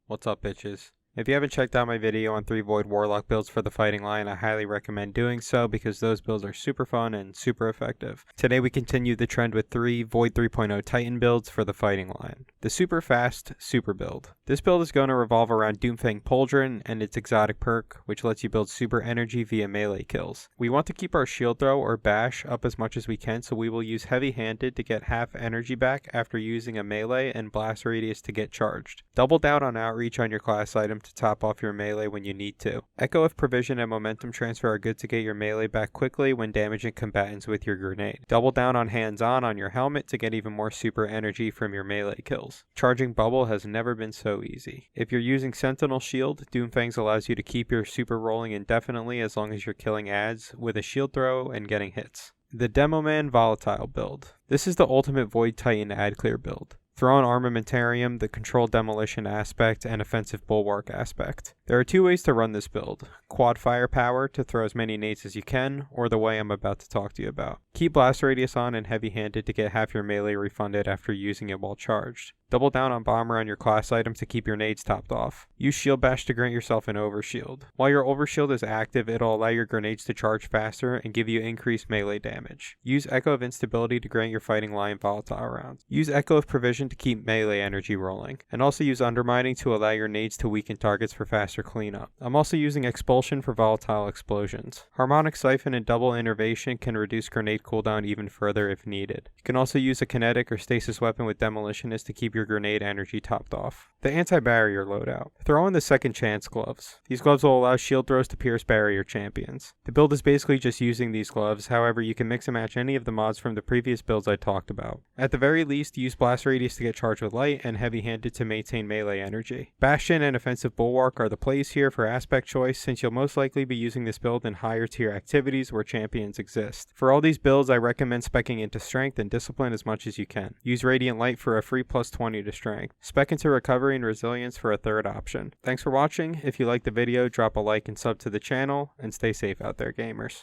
What's up, bitches? If you haven't checked out my video on 3 Void Warlock builds for the fighting line, I highly recommend doing so because those builds are super fun and super effective. Today we continue the trend with 3 Void 3.0 Titan builds for the fighting line. The super fast super build. This build is going to revolve around Doomfang Pauldron and its exotic perk, which lets you build super energy via melee kills. We want to keep our shield throw or bash up as much as we can, so we will use heavy handed to get half energy back after using a melee and blast radius to get charged. Double down on outreach on your class item to top off your melee when you need to. Echo of Provision and Momentum Transfer are good to get your melee back quickly when damaging combatants with your grenade. Double down on Hands On your helmet to get even more super energy from your melee kills. Charging Bubble has never been so easy. If you're using Sentinel Shield, Doomfangs allows you to keep your super rolling indefinitely as long as you're killing adds with a shield throw and getting hits. The Demoman Volatile build. This is the ultimate Void Titan ad clear build. Throw an Armamentarium, the controlled demolition aspect, and offensive bulwark aspect. There are 2 ways to run this build. Quad firepower to throw as many nades as you can, or the way I'm about to talk to you about. Keep blast radius on and heavy handed to get half your melee refunded after using it while charged. Double down on bomber on your class item to keep your nades topped off. Use shield bash to grant yourself an overshield. While your overshield is active, it'll allow your grenades to charge faster and give you increased melee damage. Use Echo of Instability to grant your fighting line volatile rounds. Use Echo of Provision to keep melee energy rolling. And also use Undermining to allow your nades to weaken targets for faster cleanup. I'm also using Expulsion for volatile explosions. Harmonic Siphon and Double Innervation can reduce grenade cooldown even further if needed. You can also use a kinetic or stasis weapon with Demolitionist to keep your grenade energy topped off. The anti-barrier loadout. Throw in the Second Chance gloves. These gloves will allow shield throws to pierce barrier champions. The build is basically just using these gloves, however you can mix and match any of the mods from the previous builds I talked about. At the very least, use blast radius to get charged with light and heavy-handed to maintain melee energy. Bastion and offensive bulwark are the plays here for aspect choice, since you'll most likely be using this build in higher tier activities where champions exist. For all these builds, I recommend speccing into strength and discipline as much as you can. Use Radiant Light for a free plus 20 to strength. Spec into recovery and resilience for a third option. Thanks for watching. If you liked the video, drop a like and sub to the channel, and stay safe out there, gamers.